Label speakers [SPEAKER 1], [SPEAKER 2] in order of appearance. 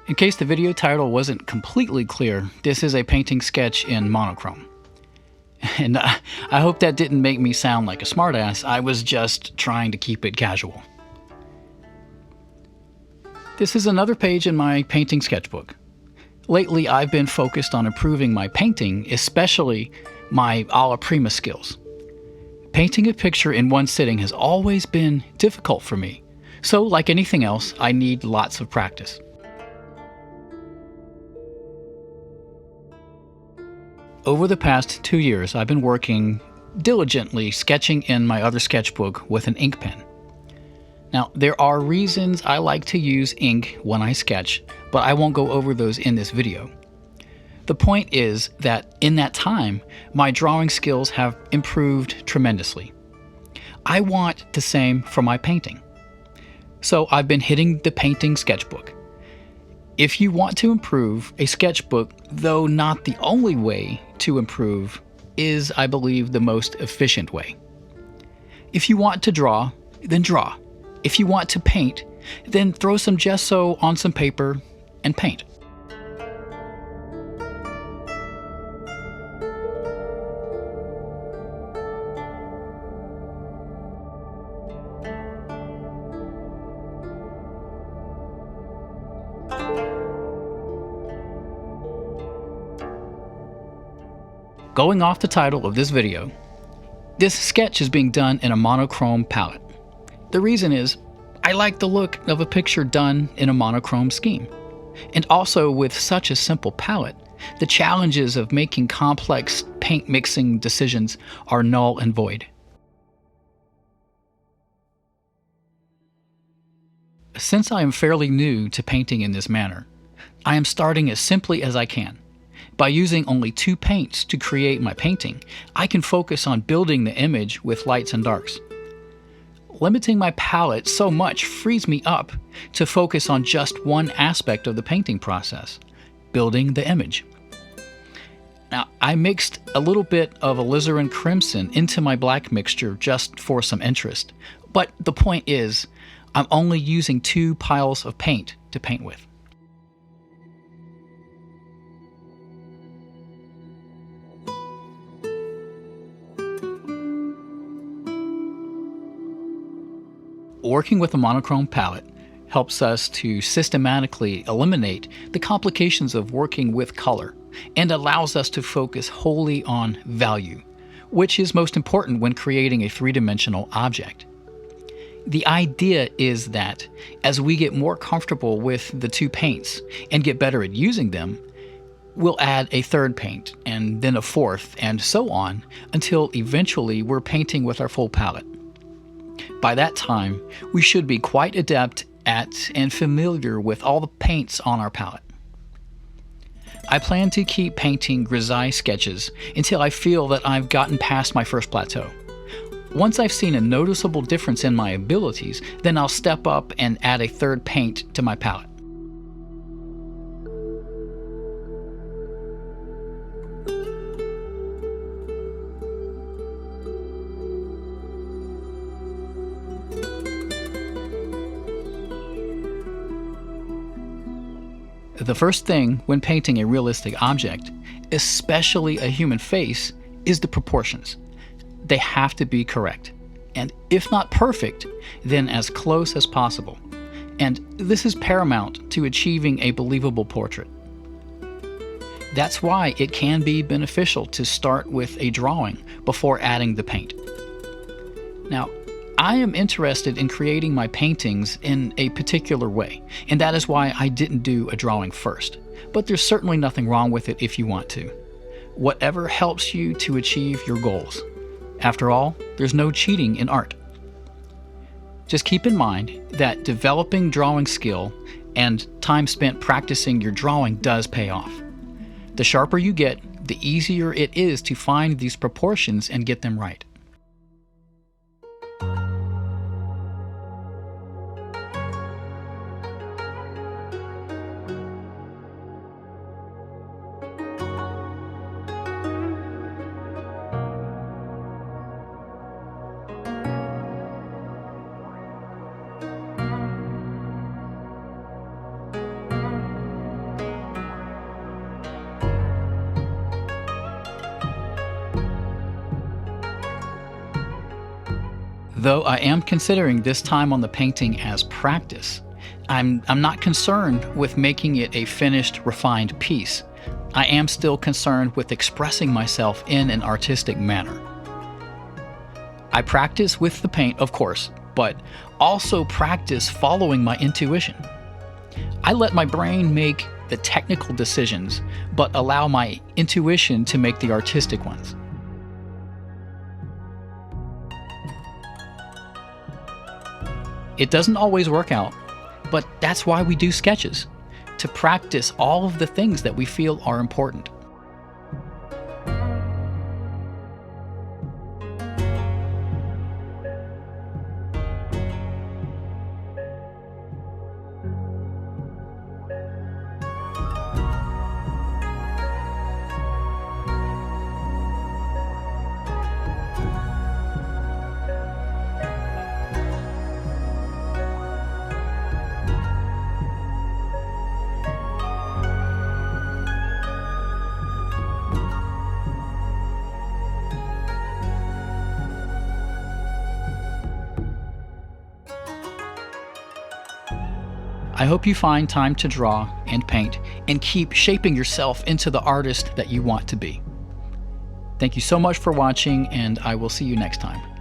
[SPEAKER 1] In case the video title wasn't completely clear, this is a painting sketch in monochrome. And I hope that didn't make me sound like a smartass. I was just trying to keep it casual. This is another page in my painting sketchbook. Lately, I've been focused on improving my painting, especially my alla prima skills. Painting a picture in one sitting has always been difficult for me, so like anything else, I need lots of practice. Over the past 2 years, I've been working diligently sketching in my other sketchbook with an ink pen. Now, there are reasons I like to use ink when I sketch, but I won't go over those in this video. The point is that in that time, my drawing skills have improved tremendously. I want the same for my painting. So I've been hitting the painting sketchbook. If you want to improve, a sketchbook, though not the only way to improve, is, I believe, the most efficient way. If you want to draw, then draw. If you want to paint, then throw some gesso on some paper and paint. Going off the title of this video, this sketch is being done in a monochrome palette. The reason is, I like the look of a picture done in a monochrome scheme. And also with such a simple palette, the challenges of making complex paint mixing decisions are null and void. Since I am fairly new to painting in this manner, I am starting as simply as I can. By using only 2 paints to create my painting, I can focus on building the image with lights and darks. Limiting my palette so much frees me up to focus on just one aspect of the painting process, building the image. Now, I mixed a little bit of alizarin crimson into my black mixture just for some interest, but the point is, I'm only using 2 piles of paint to paint with. Working with a monochrome palette helps us to systematically eliminate the complications of working with color and allows us to focus wholly on value, which is most important when creating a 3-dimensional object. The idea is that as we get more comfortable with the 2 paints and get better at using them, we'll add a 3rd paint and then a 4th and so on until eventually we're painting with our full palette. By that time, we should be quite adept at and familiar with all the paints on our palette. I plan to keep painting grisaille sketches until I feel that I've gotten past my first plateau. Once I've seen a noticeable difference in my abilities, then I'll step up and add a 3rd paint to my palette. The first thing when painting a realistic object, especially a human face, is the proportions. They have to be correct, and if not perfect, then as close as possible. And this is paramount to achieving a believable portrait. That's why it can be beneficial to start with a drawing before adding the paint. Now, I am interested in creating my paintings in a particular way, and that is why I didn't do a drawing first. But there's certainly nothing wrong with it if you want to. Whatever helps you to achieve your goals. After all, there's no cheating in art. Just keep in mind that developing drawing skill and time spent practicing your drawing does pay off. The sharper you get, the easier it is to find these proportions and get them right. Though I am considering this time on the painting as practice, I'm not concerned with making it a finished, refined piece. I am still concerned with expressing myself in an artistic manner. I practice with the paint, of course, but also practice following my intuition. I let my brain make the technical decisions, but allow my intuition to make the artistic ones. It doesn't always work out, but that's why we do sketches, to practice all of the things that we feel are important. I hope you find time to draw and paint and keep shaping yourself into the artist that you want to be. Thank you so much for watching, and I will see you next time.